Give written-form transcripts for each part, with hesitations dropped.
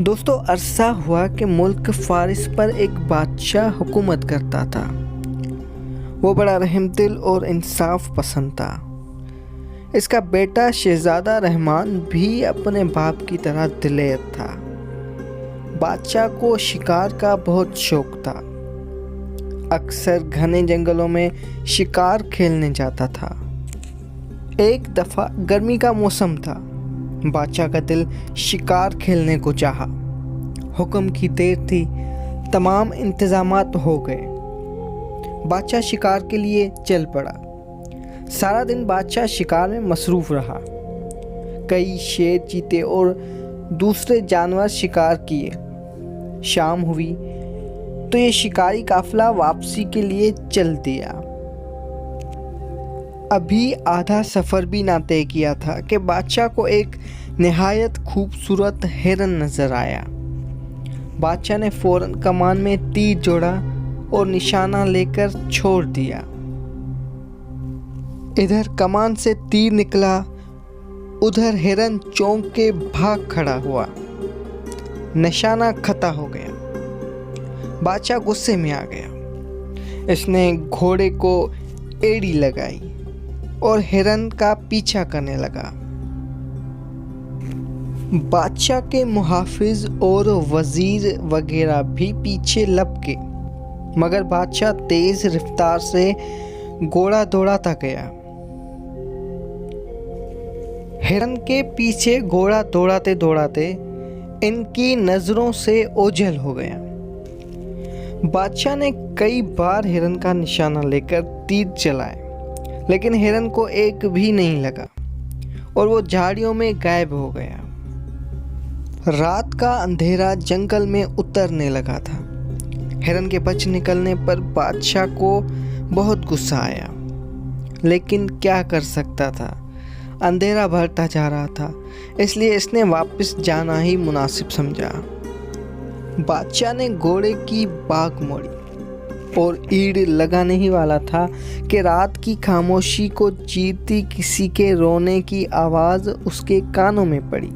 दोस्तों, अरसा हुआ कि मुल्क फारिस पर एक बादशाह हुकूमत करता था। वो बड़ा रहमदिल और इंसाफ पसंद था। इसका बेटा शहजादा रहमान भी अपने बाप की तरह दिलेर था। बादशाह को शिकार का बहुत शौक था। अक्सर घने जंगलों में शिकार खेलने जाता था। एक दफ़ा गर्मी का मौसम था। बादशाह का दिल शिकार खेलने को चाहा। हुक्म की देर थी, तमाम इंतज़ामात हो गए। बादशाह शिकार के लिए चल पड़ा। सारा दिन बादशाह शिकार में मसरूफ़ रहा। कई शेर, चीते और दूसरे जानवर शिकार किए। शाम हुई तो ये शिकारी काफिला वापसी के लिए चल दिया। अभी आधा सफ़र भी ना तय किया था कि बादशाह को एक नहायत खूबसूरत हिरन नज़र आया। बादशाह ने फ़ौरन कमान में तीर जोड़ा और निशाना लेकर छोड़ दिया। इधर कमान से तीर निकला, उधर हिरन चौंक के भाग खड़ा हुआ। निशाना खता हो गया। बादशाह गुस्से में आ गया। इसने घोड़े को एड़ी लगाई और हिरन का पीछा करने लगा। बादशाह के मुहाफिज और वजीर वगैरह भी पीछे लपके, मगर बादशाह तेज रफ्तार से घोड़ा दौड़ाता गया। हिरन के पीछे घोड़ा दौड़ाते दौड़ाते इनकी नज़रों से ओझल हो गया। बादशाह ने कई बार हिरन का निशाना लेकर तीर चलाए, लेकिन हिरन को एक भी नहीं लगा और वो झाड़ियों में गायब हो गया। रात का अंधेरा जंगल में उतरने लगा था। हिरन के बच निकलने पर बादशाह को बहुत गुस्सा आया, लेकिन क्या कर सकता था। अंधेरा बढ़ता जा रहा था, इसलिए इसने वापस जाना ही मुनासिब समझा। बादशाह ने घोड़े की बाग मोड़ी और ईड़ लगाने ही वाला था कि रात की खामोशी को चीरती किसी के रोने की आवाज़ उसके कानों में पड़ी।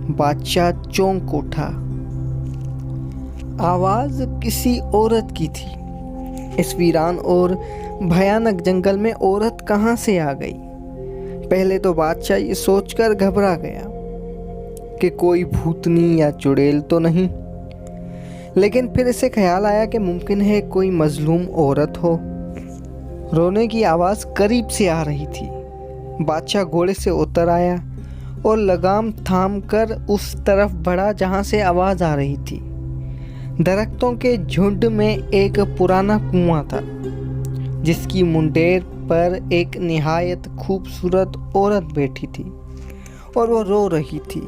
बादशाह चौंक उठा। आवाज़ किसी औरत की थी। इस वीरान और भयानक जंगल में औरत कहाँ से आ गई? पहले तो बादशाह ये सोचकर घबरा गया कि कोई भूतनी या चुड़ैल तो नहीं, लेकिन फिर इसे ख्याल आया कि मुमकिन है कोई मजलूम औरत हो। रोने की आवाज़ करीब से आ रही थी। बादशाह घोड़े से उतर आया और लगाम थाम कर उस तरफ बढ़ा जहाँ से आवाज़ आ रही थी। दरख्तों के झुंड में एक पुराना कुआं था, जिसकी मुंडेर पर एक निहायत खूबसूरत औरत बैठी थी और वो रो रही थी।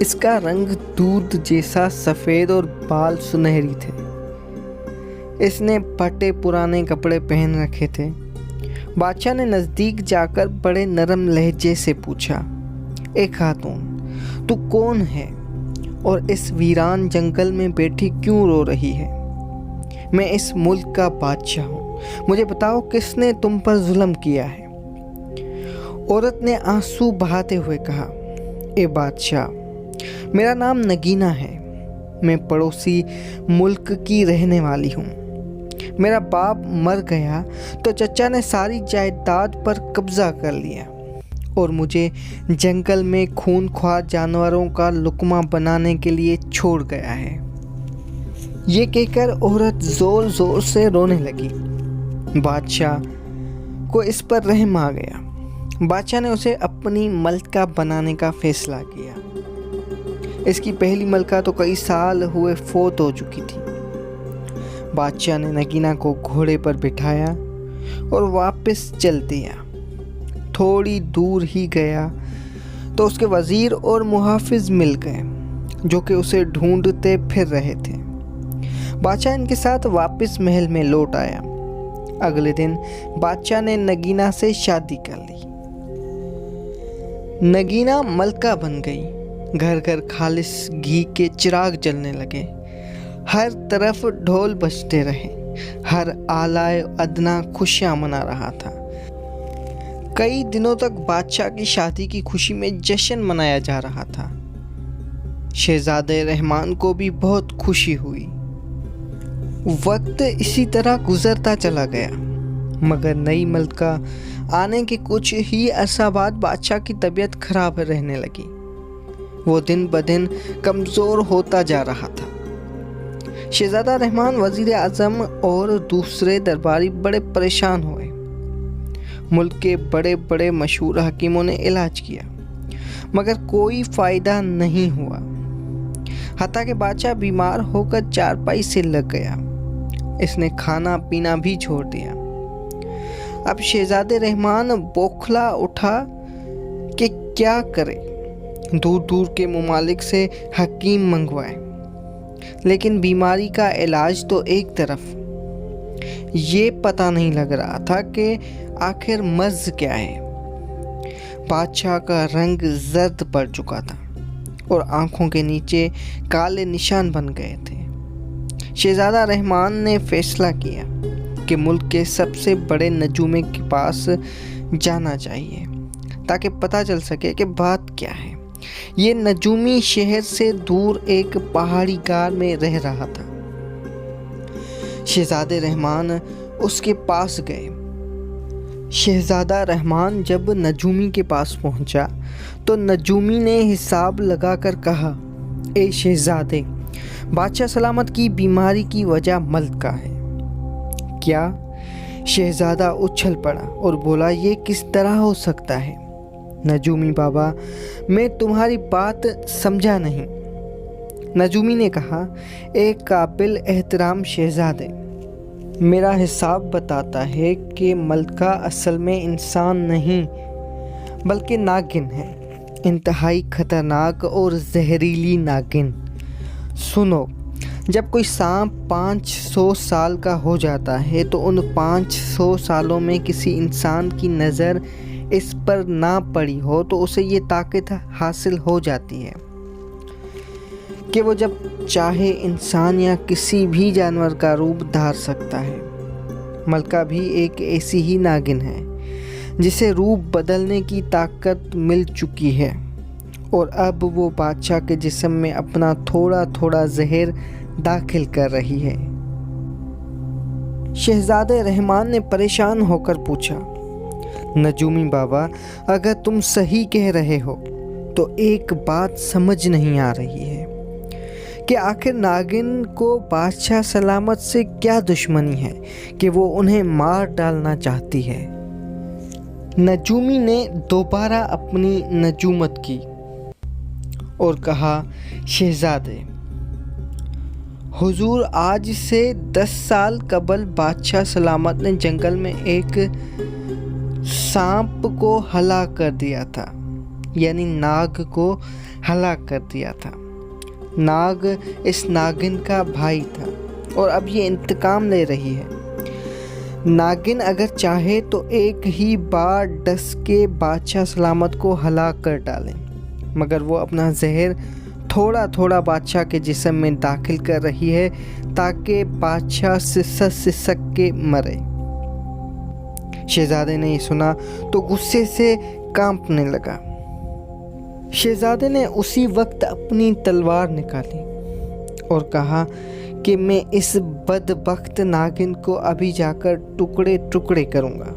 इसका रंग दूध जैसा सफ़ेद और बाल सुनहरी थे। इसने फटे पुराने कपड़े पहन रखे थे। बादशाह ने नज़दीक जाकर बड़े नरम लहजे से पूछा, ए खातून, तू कौन है और इस वीरान जंगल में बैठी क्यों रो रही है? मैं इस मुल्क का बादशाह हूँ। मुझे बताओ, किसने तुम पर जुल्म किया है? औरत ने आंसू बहाते हुए कहा, ए बादशाह, मेरा नाम नगीना है। मैं पड़ोसी मुल्क की रहने वाली हूँ। मेरा बाप मर गया तो चचा ने सारी जायदाद पर कब्ज़ा कर लिया और मुझे जंगल में खूनख्वार जानवरों का लुक़मा बनाने के लिए छोड़ गया है। ये कहकर औरत ज़ोर ज़ोर से रोने लगी। बादशाह को इस पर रहम आ गया। बादशाह ने उसे अपनी मलका बनाने का फ़ैसला किया। इसकी पहली मलका तो कई साल हुए फौत हो चुकी थी। बादशाह ने नगीना को घोड़े पर बिठाया और वापस चल दिया। थोड़ी दूर ही गया तो उसके वज़ीर और मुहाफिज मिल गए, जो कि उसे ढूंढते फिर रहे थे। बादशाह इनके साथ वापस महल में लौट आया। अगले दिन बादशाह ने नगीना से शादी कर ली। नगीना मलका बन गई। घर घर खालिस घी के चिराग जलने लगे। हर तरफ ढोल बजते रहे। हर आलाए अदना खुशियाँ मना रहा था। कई दिनों तक बादशाह की शादी की खुशी में जश्न मनाया जा रहा था। शहजादे रहमान को भी बहुत खुशी हुई। वक्त इसी तरह गुजरता चला गया, मगर नई मलका आने के कुछ ही अरसा बाद बादशाह की तबीयत खराब रहने लगी। वो दिन ब दिन कमज़ोर होता जा रहा था। शहजादा रहमान, वज़ीर आज़म और दूसरे दरबारी बड़े परेशान हुए। मुल्क के बड़े बड़े मशहूर हकीमों ने इलाज किया, मगर कोई फ़ायदा नहीं हुआ। हत्ता कि बादशाह बीमार होकर चारपाई से लग गया। इसने खाना पीना भी छोड़ दिया। अब शहजादे रहमान बौखला उठा कि क्या करे। दूर दूर के ममालिक से हकीम मंगवाए, लेकिन बीमारी का इलाज तो एक तरफ। ये पता नहीं लग रहा था कि आखिर मर्ज क्या है। बादशाह का रंग जर्द पड़ चुका था और आंखों के नीचे काले निशान बन गए थे। शहजादा रहमान ने फैसला किया कि मुल्क के सबसे बड़े नजूमे के पास जाना चाहिए ताकि पता चल सके कि बात क्या है। ये नजूमी शहर से दूर एक पहाड़ी गार में रह रहा था। शहजादे रहमान उसके पास गए। शहजादा रहमान जब नजूमी के पास पहुंचा तो नजूमी ने हिसाब लगाकर कहा, ए शहजादे, बादशाह सलामत की बीमारी की वजह मलका है। क्या? शहजादा उछल पड़ा और बोला, ये किस तरह हो सकता है? नजूमी बाबा, मैं तुम्हारी बात समझा नहीं। नजूमी ने कहा, एक काबिल एहतराम शहजादे, मेरा हिसाब बताता है कि मलका असल में इंसान नहीं बल्कि नागिन है, इंतहाई खतरनाक और जहरीली नागिन। सुनो, जब कोई सांप 500 साल का हो जाता है तो उन 500 सालों में किसी इंसान की नज़र इस पर ना पड़ी हो तो उसे ये ताकत हासिल हो जाती है कि वो जब चाहे इंसान या किसी भी जानवर का रूप धार सकता है। मलका भी एक ऐसी ही नागिन है जिसे रूप बदलने की ताकत मिल चुकी है और अब वो बादशाह के जिस्म में अपना थोड़ा थोड़ा जहर दाखिल कर रही है। शहजादे रहमान ने परेशान होकर पूछा, नजूमी बाबा, अगर तुम सही कह रहे हो तो एक बात समझ नहीं आ रही है कि आखिर नागिन को बादशाह सलामत से क्या दुश्मनी है कि वो उन्हें मार डालना चाहती है। नजूमी ने दोबारा अपनी नजूमत की और कहा, शहजादे, हुजूर, आज से 10 साल कबल बादशाह सलामत ने जंगल में एक सांप को हलाक कर दिया था, यानी नाग को हलाक कर दिया था। नाग इस नागिन का भाई था और अब ये इंतकाम ले रही है। नागिन अगर चाहे तो एक ही बार डस के बादशाह सलामत को हलाक कर डाले, मगर वो अपना जहर थोड़ा थोड़ा बादशाह के जिस्म में दाखिल कर रही है ताकि बादशाह सिसक के मरे। शहजादे ने ये सुना तो गुस्से से कांपने लगा। शहजादे ने उसी वक्त अपनी तलवार निकाली और कहा कि मैं इस बदबख्त नागिन को अभी जाकर टुकड़े टुकड़े करूंगा।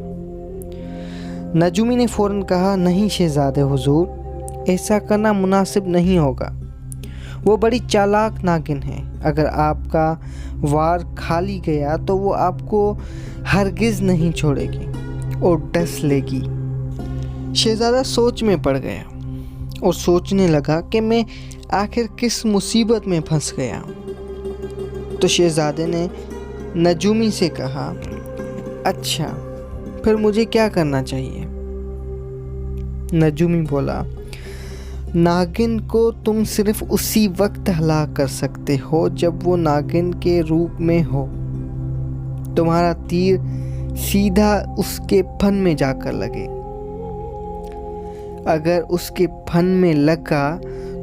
नजूमी ने फौरन कहा, नहीं शहजादे हुजूर, ऐसा करना मुनासिब नहीं होगा। वो बड़ी चालाक नागिन है। अगर आपका वार खाली गया तो वो आपको हरगिज़ नहीं छोड़ेगी और डस लेगी। शहजादा सोच में पड़ गया और सोचने लगा कि मैं आखिर किस मुसीबत में फंस गया। तो शहजादे ने नजूमी से कहा, अच्छा, फिर मुझे क्या करना चाहिए? नजूमी बोला, नागिन को तुम सिर्फ उसी वक्त हलाक कर सकते हो जब वो नागिन के रूप में हो। तुम्हारा तीर सीधा उसके फन में जाकर लगे। अगर उसके फन में लगा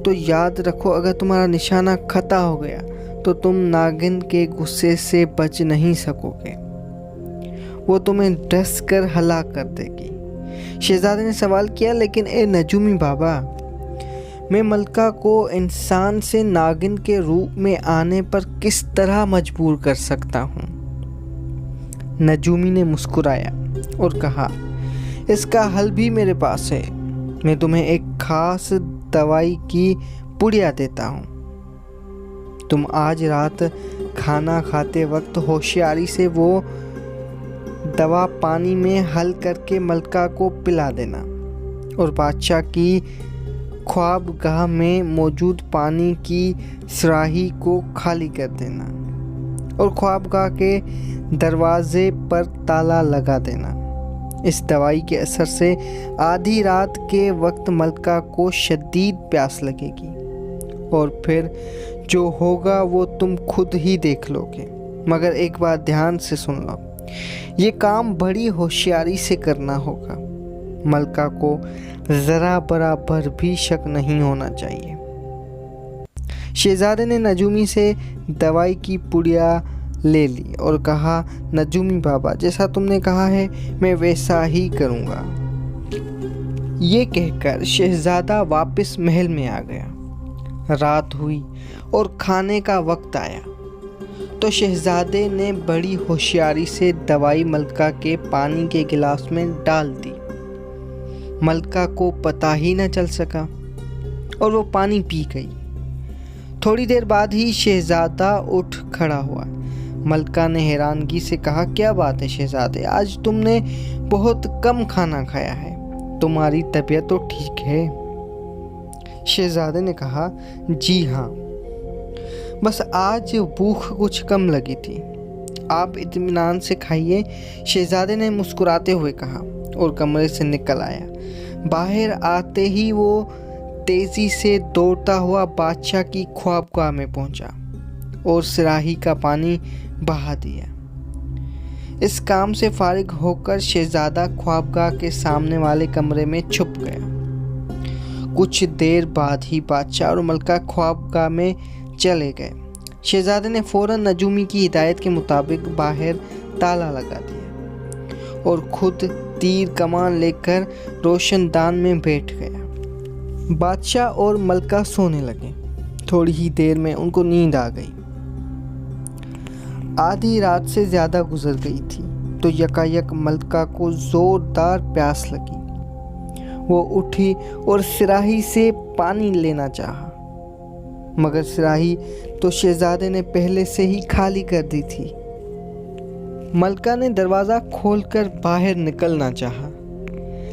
तो याद रखो, अगर तुम्हारा निशाना खता हो गया तो तुम नागिन के गुस्से से बच नहीं सकोगे। वो तुम्हें डस कर हलाक कर देगी। शहजादे ने सवाल किया, लेकिन ए नजूमी बाबा, मैं मलका को इंसान से नागिन के रूप में आने पर किस तरह मजबूर कर सकता हूँ। नजूमी ने मुस्कुराया और कहा, इसका हल भी मेरे पास है। मैं तुम्हें एक खास दवाई की पुड़िया देता हूँ। तुम आज रात खाना खाते वक्त होशियारी से वो दवा पानी में हल करके मलका को पिला देना और बादशाह की ख्वाबगाह में मौजूद पानी की सुराही को खाली कर देना और ख्वाबगाह के दरवाजे पर ताला लगा देना। इस दवाई के असर से आधी रात के वक्त मलका को शदीद प्यास लगेगी और फिर जो होगा वो तुम खुद ही देख लोगे। मगर एक बात ध्यान से सुन लो, ये काम बड़ी होशियारी से करना होगा। मलका को ज़रा बराबर भी शक नहीं होना चाहिए। शहजादे ने नजूमी से दवाई की पुड़िया ले ली और कहा, नजूमी बाबा, जैसा तुमने कहा है मैं वैसा ही करूँगा। ये कहकर शहजादा वापस महल में आ गया। रात हुई और खाने का वक्त आया तो शहजादे ने बड़ी होशियारी से दवाई मलका के पानी के गिलास में डाल दी। मलका को पता ही न चल सका और वो पानी पी गई। थोड़ी देर बाद ही शहजादा उठ खड़ा हुआ। मलका ने हैरानगी से कहा, क्या बात है शहजादे, आज तुमने बहुत कम खाना खाया है, तुम्हारी तबीयत तो ठीक है? शहजादे ने कहा, जी हाँ, बस आज भूख कुछ कम लगी थी, आप इत्मीनान से खाइए। शहजादे ने मुस्कुराते हुए कहा और कमरे से निकल आया। बाहर आते ही वो तेज़ी से दौड़ता हुआ बादशाह की ख्वाबगाह में पहुंचा और सुराही का पानी बहा दिया। इस काम से फारिग होकर शहजादा ख्वाबगाह के सामने वाले कमरे में छुप गया। कुछ देर बाद ही बादशाह और मलका ख्वाबगाह में चले गए। शहजादे ने फौरन नजूमी की हिदायत के मुताबिक बाहर ताला लगा दिया और खुद तीर कमान लेकर रोशनदान में बैठ गया। बादशाह और मलका सोने लगे। थोड़ी ही देर में उनको नींद आ गई। आधी रात से ज़्यादा गुजर गई थी तो यकायक मलका को ज़ोरदार प्यास लगी। वो उठी और सुराही से पानी लेना चाहा, मगर सुराही तो शहजादे ने पहले से ही खाली कर दी थी। मलका ने दरवाज़ा खोलकर बाहर निकलना चाहा,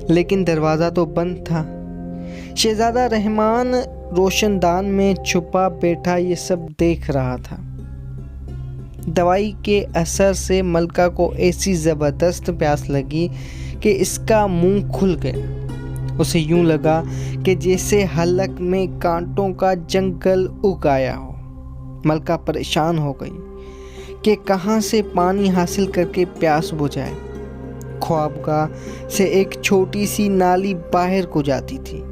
लेकिन दरवाज़ा तो बंद था। शहजादा रहमान रोशनदान में छुपा बैठा ये सब देख रहा था। दवाई के असर से मलका को ऐसी ज़बरदस्त प्यास लगी कि इसका मुंह खुल गया। उसे यूं लगा कि जैसे हलक में कांटों का जंगल उग आया हो। मलका परेशान हो गई कि कहाँ से पानी हासिल करके प्यास बुझाए। ख्वाबगाह से एक छोटी सी नाली बाहर को जाती थी।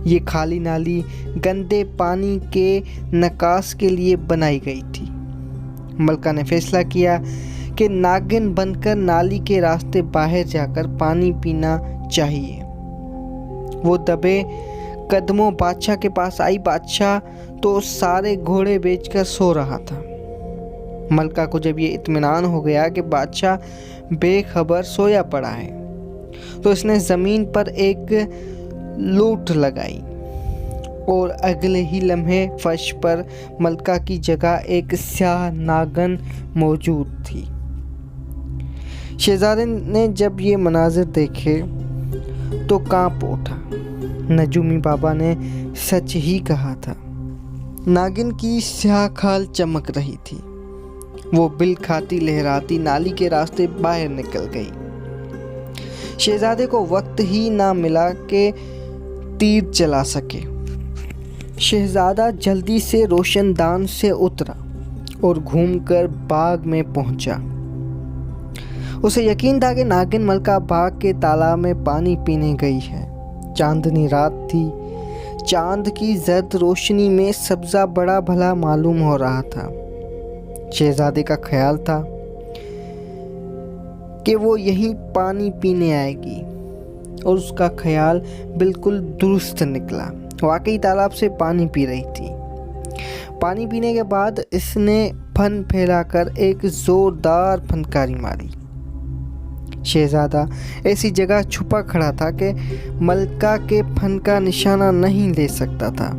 ये खाली नाली गंदे पानी के निकास के लिए बनाई गई थी। मलका ने फैसला किया कि नागिन बनकर नाली के रास्ते बाहर जाकर पानी पीना चाहिए। वो दबे कदमों बादशाह के पास आई। बादशाह तो सारे घोड़े बेचकर सो रहा था। मलका को जब ये इत्मीनान हो गया कि बादशाह बेखबर सोया पड़ा है तो इसने ज़मीन पर एक लूट लगाई और अगले ही लम्हे फर्श पर मलका की जगह एक स्याह नागन मौजूद थी। शहजादे ने जब ये मनाजिर देखे तो कांप उठा। नजूमी बाबा ने सच ही कहा था। नागिन की स्याह खाल चमक रही थी। वो बिल खाती लहराती नाली के रास्ते बाहर निकल गई। शहजादे को वक्त ही ना मिला कि तीर चला सके। शहजादा जल्दी से रोशनदान से उतरा और घूमकर बाग में पहुंचा। उसे यकीन था कि नागिन मलका बाग के तालाब में पानी पीने गई है। चांदनी रात थी। चांद की जर्द रोशनी में सब्ज़ा बड़ा भला मालूम हो रहा था। शहजादे का ख्याल था कि वो यहीं पानी पीने आएगी और उसका ख्याल बिल्कुल दुरुस्त निकला। वाकई तालाब से पानी पी रही थी। पानी पीने के बाद इसने फन फैलाकर एक जोरदार फनकारी मारी। शहजादा ऐसी जगह छुपा खड़ा था कि मलका के फन का निशाना नहीं ले सकता था।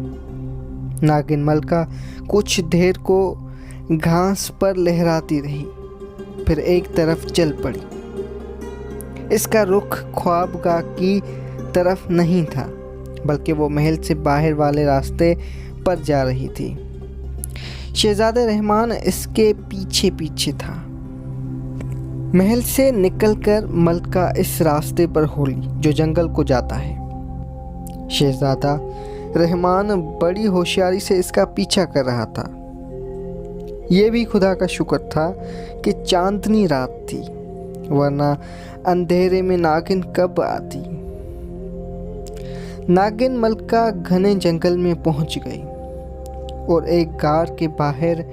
नागिन मलका कुछ देर को घास पर लहराती रही, फिर एक तरफ चल पड़ी। इसका रुख ख्वाबगाह की तरफ नहीं था, बल्कि वो महल से बाहर वाले रास्ते पर जा रही थी। शहजादे रहमान इसके पीछे पीछे था। महल से निकलकर मलका इस रास्ते पर होली जो जंगल को जाता है। शहजादा रहमान बड़ी होशियारी से इसका पीछा कर रहा था। यह भी खुदा का शुक्र था कि चांदनी रात थी, वरना अंधेरे में नागिन कब आती। नागिन मलका घने जंगल में पहुंच गई और एक गार के बाहर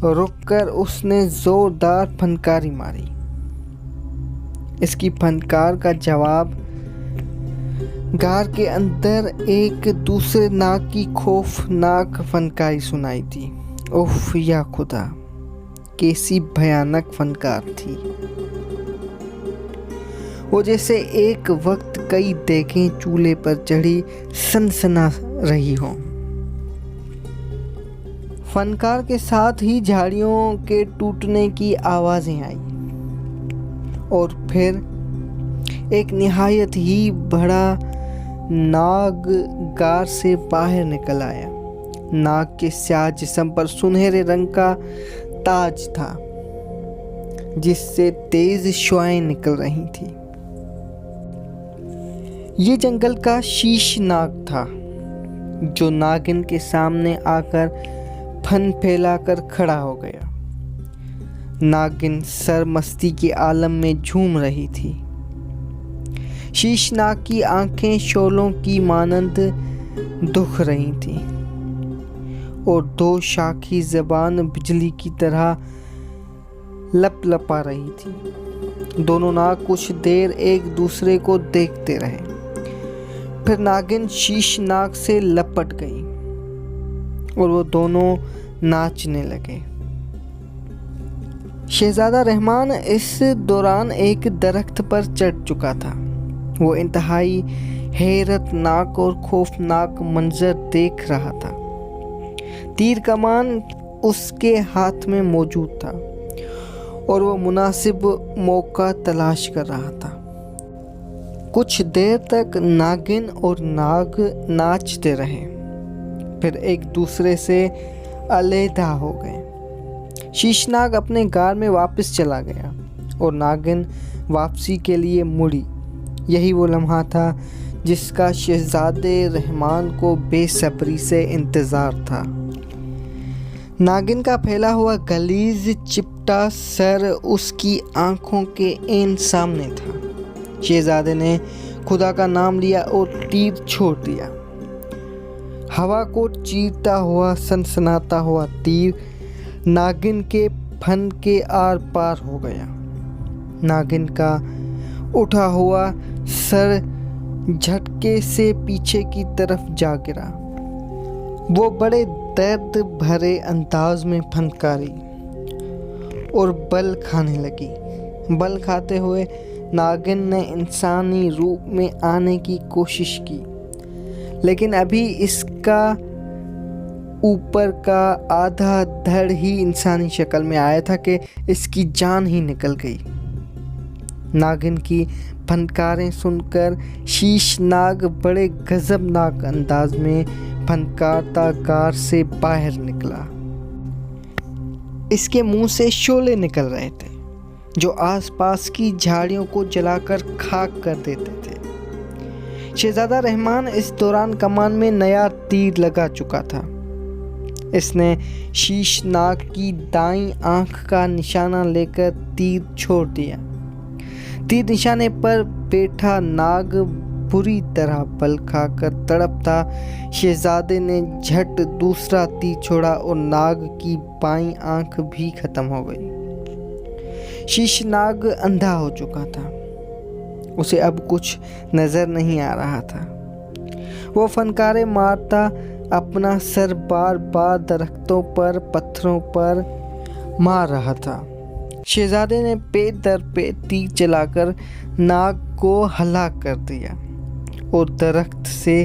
रुककर उसने जोरदार फनकारी मारी। इसकी फनकार का जवाब गार के अंदर एक दूसरे नाग की खौफनाक फनकारी सुनाई दी। उफ या खुदा, कैसी भयानक फनकार थी। वो जैसे एक वक्त कई देखें चूल्हे पर चढ़ी सनसना रही हो। फनकार के साथ ही झाड़ियों के टूटने की आवाज़ें आई और फिर एक निहायत ही बड़ा नाग गार से बाहर निकल आया। नाग के स्याह जिस्म पर सुनहरे रंग का ताज था, जिससे तेज शुआएं निकल रही थी। ये जंगल का शीश नाग था, जो नागिन के सामने आकर फन फैलाकर खड़ा हो गया। नागिन सरमस्ती के आलम में झूम रही थी। शीशनाग की आंखें शोलों की मानंद दुख रही थी और दो शाखी जबान बिजली की तरह लपलपा रही थी। दोनों नाग कुछ देर एक दूसरे को देखते रहे, फिर नागिन शीशनाग से लपट गई और वो दोनों नाचने लगे। शहजादा रहमान इस दौरान एक दरख्त पर चढ़ चुका था। वो इंतहाई हैरतनाक और खौफनाक मंजर देख रहा था। तीर कमान उसके हाथ में मौजूद था और वो मुनासिब मौका तलाश कर रहा था। कुछ देर तक नागिन और नाग नाचते रहे, फिर एक दूसरे से अलहदा हो गए। शीशनाग अपने गार में वापस चला गया और नागिन वापसी के लिए मुड़ी। यही वो लम्हा था जिसका शहजादे रहमान को बेसब्री से इंतज़ार था। नागिन का फैला हुआ गलीज चिपटा सर उसकी आंखों के ऐन सामने था। शहजादे ने खुदा का नाम लिया और तीर छोड़ दिया। हवा को चीरता हुआ सनसनाता हुआ तीर नागिन के फन के आर पार हो गया। नागिन का उठा हुआ सर झटके से पीछे की तरफ जा गिरा। वो बड़े दर्द भरे अंदाज में फनकारी और बल खाने लगी। बल खाते हुए नागिन ने इंसानी रूप में आने की कोशिश की, लेकिन अभी इसका ऊपर का आधा धड़ ही इंसानी शक्ल में आया था कि इसकी जान ही निकल गई। नागिन की फनकारें सुनकर शीशनाग बड़े गजबनाक अंदाज में फनकारता गार से बाहर निकला। इसके मुंह से शोले निकल रहे थे जो आसपास की झाड़ियों को जलाकर खाक कर देते थे। शहजादा रहमान इस दौरान कमान में नया तीर लगा चुका था। इसने शीशनाग की दाईं आंख का निशाना लेकर तीर छोड़ दिया। तीर निशाने पर बैठा नाग बुरी तरह बल खाकर तड़पता। शहजादे ने झट दूसरा तीर छोड़ा और नाग की बाईं आंख भी खत्म हो गई। शीशनाग अंधा हो चुका था। उसे अब कुछ नजर नहीं आ रहा था। वो फनकारे मारता अपना सर बार बार दरख्तों पर पत्थरों पर मार रहा था। शहजादे ने पेट दर पेट तीर चलाकर नाग को हलाक कर दिया और दरख्त से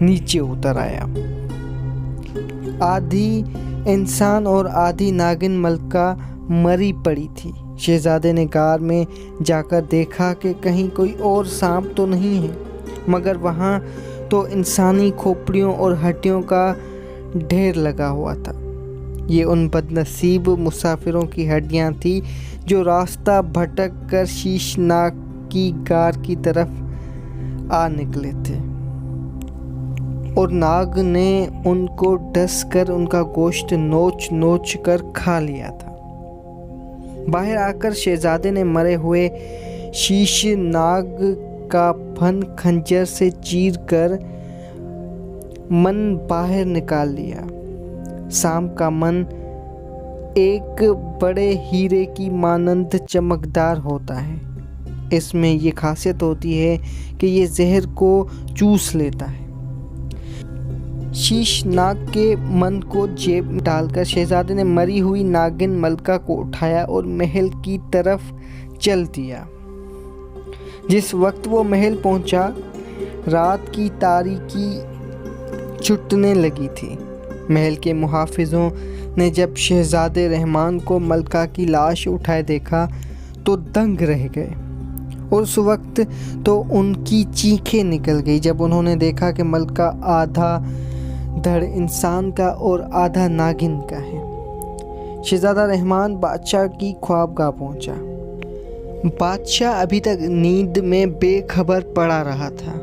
नीचे उतर आया। आधी इंसान और आधी नागिन मलका मरी पड़ी थी। शहजादे ने गार में जाकर देखा कि कहीं कोई और सांप तो नहीं है, मगर वहाँ तो इंसानी खोपड़ियों और हड्डियों का ढेर लगा हुआ था। ये उन बदनसीब मुसाफिरों की हड्डियाँ थी जो रास्ता भटक कर शीशनाग की गार की तरफ आ निकले थे और नाग ने उनको डस कर उनका गोश्त नोच नोच कर खा लिया था। बाहर आकर शहजादे ने मरे हुए शीशनाग का फन खंजर से चीर कर मन बाहर निकाल लिया। सांप का मन एक बड़े हीरे की मानंद चमकदार होता है। इसमें ये खासियत होती है कि ये जहर को चूस लेता है। शीशनाग के मन को जेब में डालकर शहजादे ने मरी हुई नागिन मलका को उठाया और महल की तरफ चल दिया। जिस वक्त वो महल पहुंचा, रात की तारीकी छुटने लगी थी। महल के मुहाफिजों ने जब शहजादे रहमान को मलका की लाश उठाए देखा तो दंग रह गए और उस वक्त तो उनकी चीखें निकल गई जब उन्होंने देखा कि मलका आधा धड़ इंसान का और आधा नागिन का है। शहजादा रहमान बादशाह की ख्वाबगाह पहुंचा। बादशाह अभी तक नींद में बेखबर पड़ा रहा था।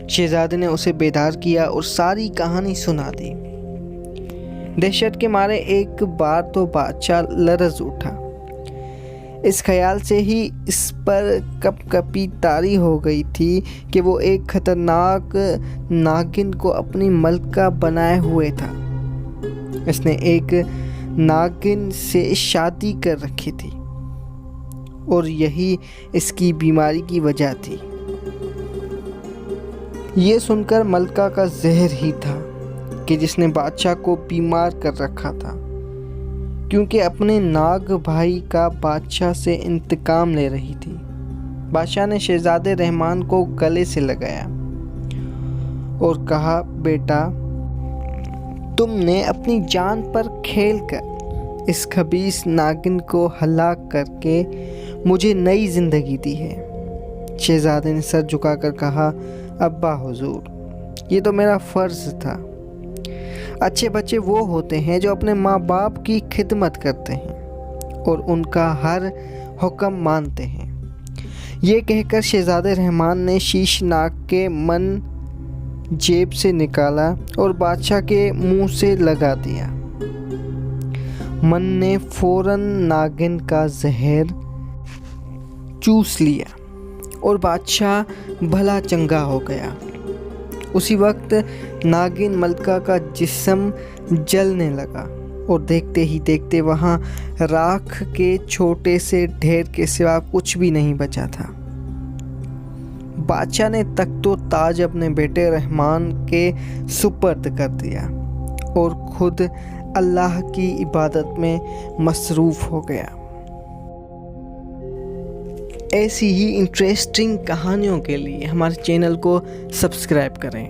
शहजादे ने उसे बेदार किया और सारी कहानी सुना दी। दहशत के मारे एक बार तो बादशाह लरज उठा। इस ख्याल से ही इस पर कपकपी तारी हो गई थी कि वो एक खतरनाक नागिन को अपनी मलका बनाए हुए था। इसने एक नागिन से शादी कर रखी थी और यही इसकी बीमारी की वजह थी। ये सुनकर मलका का जहर ही था कि जिसने बादशाह को बीमार कर रखा था, क्योंकि अपने नाग भाई का बादशाह से इंतकाम ले रही थी। बादशाह ने शहजादे रहमान को गले से लगाया और कहा, बेटा, तुमने अपनी जान पर खेलकर इस खबीस नागिन को हलाक करके मुझे नई जिंदगी दी है। शहजादे ने सर झुकाकर कहा, अब्बा हुजूर, ये तो मेरा फ़र्ज़ था। अच्छे बच्चे वो होते हैं जो अपने माँ बाप की खिदमत करते हैं और उनका हर हुक्म मानते हैं। ये कहकर शहजादे रहमान ने शीशनाग के मन जेब से निकाला और बादशाह के मुंह से लगा दिया। मन ने फौरन नागिन का जहर चूस लिया और बादशाह भला चंगा हो गया। उसी वक्त नागिन मलका का जिस्म जलने लगा और देखते ही देखते वहाँ राख के छोटे से ढेर के सिवा कुछ भी नहीं बचा था। बादशाह ने तख्तो ताज अपने बेटे रहमान के सुपर्द कर दिया और खुद अल्लाह की इबादत में मसरूफ़ हो गया। ऐसी ही इंटरेस्टिंग कहानियों के लिए हमारे चैनल को सब्सक्राइब करें।